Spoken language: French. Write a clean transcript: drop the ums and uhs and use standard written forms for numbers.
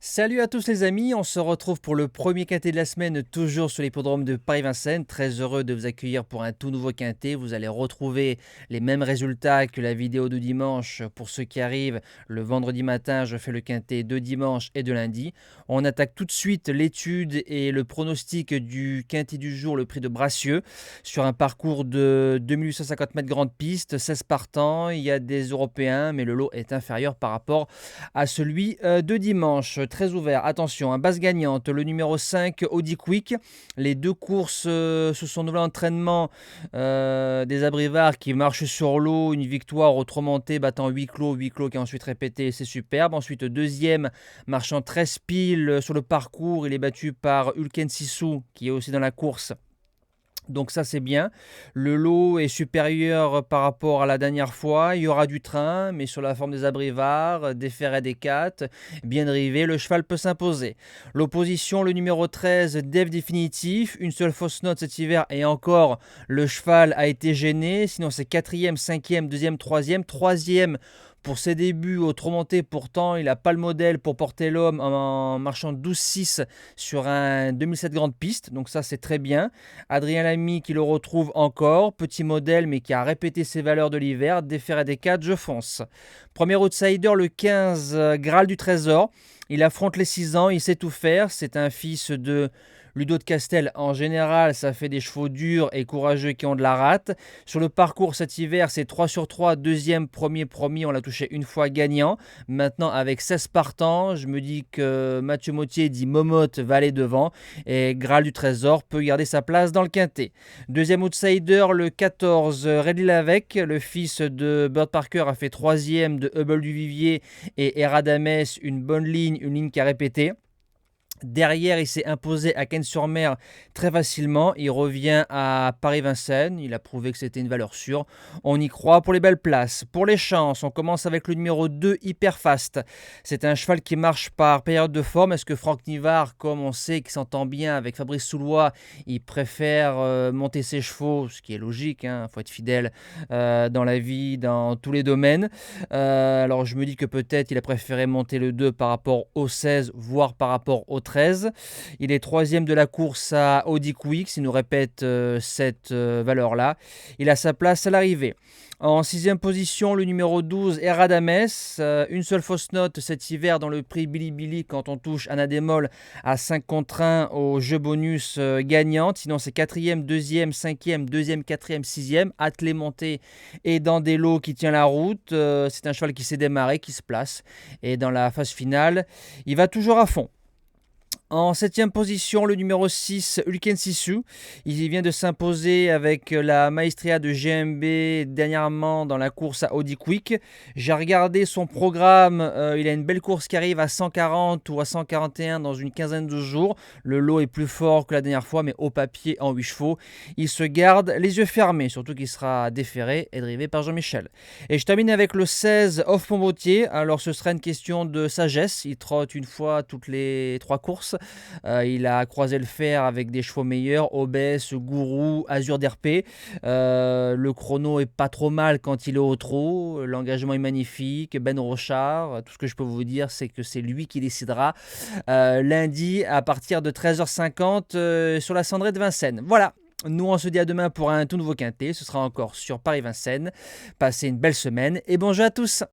Salut à tous les amis, on se retrouve pour le premier quintet de la semaine, toujours sur l'hippodrome de Paris-Vincennes. Très heureux de vous accueillir pour un tout nouveau quintet. Vous allez retrouver les mêmes résultats que la vidéo de dimanche. Pour ceux qui arrivent, le vendredi matin, je fais le quintet de dimanche et de lundi. On attaque tout de suite l'étude et le pronostic du quintet du jour, le prix de Bracieux, sur un parcours de 2850 mètres grande piste, 16 partants. Il y a des Européens, mais le lot est inférieur par rapport à celui de dimanche. Très ouvert, attention, base gagnante, le numéro 5, Audi Quick. Les deux courses sous son nouvel entraînement des Abrivard qui marchent sur l'eau, une victoire au trot monté battant huis clos qui a ensuite répété, c'est superbe. Ensuite, deuxième, marchant 13 piles sur le parcours, il est battu par Ulken Sissou qui est aussi dans la course. Donc ça c'est bien, le lot est supérieur par rapport à la dernière fois, il y aura du train, mais sur la forme des Abrivard, des Ferrets des 4, bien drivé, le cheval peut s'imposer. L'opposition, le numéro 13, Dev Définitif, une seule fausse note cet hiver et encore le cheval a été gêné, sinon c'est 4e, 5e, 2e, 3e pour ses débuts au trot monté. Pourtant il n'a pas le modèle pour porter l'homme en marchant 12-6 sur un 2007 grande piste, donc ça c'est très bien. Adrien Lamy qui le retrouve encore, petit modèle mais qui a répété ses valeurs de l'hiver, des Ferrets des 4, je fonce. Premier outsider, le 15, Graal du Trésor, il affronte les 6 ans, il sait tout faire, c'est un fils de Ludo de Castel. En général, ça fait des chevaux durs et courageux qui ont de la rate. Sur le parcours cet hiver, c'est 3 sur 3, deuxième, premier, on l'a touché une fois gagnant. Maintenant, avec 16 partants, je me dis que Mathieu Mottier dit Momotte va aller devant et Graal du Trésor peut garder sa place dans le quintet. Deuxième outsider, le 14, Redley Lavec, le fils de Bird Parker, a fait troisième de Hubble du Vivier et Eradames, une bonne ligne, une ligne qui a répété. Derrière, il s'est imposé à Cannes-sur-Mer très facilement. Il revient à Paris-Vincennes. Il a prouvé que c'était une valeur sûre. On y croit pour les belles places. Pour les chances, on commence avec le numéro 2, Hyperfast. C'est un cheval qui marche par période de forme. Est-ce que Franck Nivard, comme on sait qu'il s'entend bien avec Fabrice Soulois, il préfère monter ses chevaux, ce qui est logique, il faut être fidèle dans la vie, dans tous les domaines. Alors je me dis que peut-être il a préféré monter le 2 par rapport au 16, voire par rapport au 13. Il est troisième de la course à Audi Quick, il nous répète cette valeur-là. Il a sa place à l'arrivée. En sixième position, le numéro 12, Eradames. Une seule fausse note cet hiver dans le prix Billy quand on touche Anna Demol à 5 contre 1 au jeu bonus gagnante. Sinon, c'est quatrième, deuxième, cinquième, deuxième, quatrième, sixième. Attelé monté et dans des lots qui tient la route. C'est un cheval qui s'est démarré, qui se place. Et dans la phase finale, il va toujours à fond. En septième position, le numéro 6, Ulken Sissou. Il vient de s'imposer avec la Maestria de GMB dernièrement dans la course à Audi Quick. J'ai regardé son programme, il a une belle course qui arrive à 140 ou à 141 dans une quinzaine de jours. Le lot est plus fort que la dernière fois, mais au papier en 8 chevaux. Il se garde les yeux fermés, surtout qu'il sera déféré et drivé par Jean-Michel. Et je termine avec le 16, Off Pombotier. Alors ce sera une question de sagesse. Il trotte une fois toutes les 3 courses. Il a croisé le fer avec des chevaux meilleurs, Obès, Gourou, Azur d'RP. Le chrono est pas trop mal quand il est au trot. L'engagement est magnifique. Ben Rochard, tout ce que je peux vous dire, c'est que c'est lui qui décidera lundi à partir de 13h50 sur la cendrée de Vincennes. Voilà. Nous, on se dit à demain pour un tout nouveau quintet. Ce sera encore sur Paris-Vincennes. Passez une belle semaine et bon jeu à tous.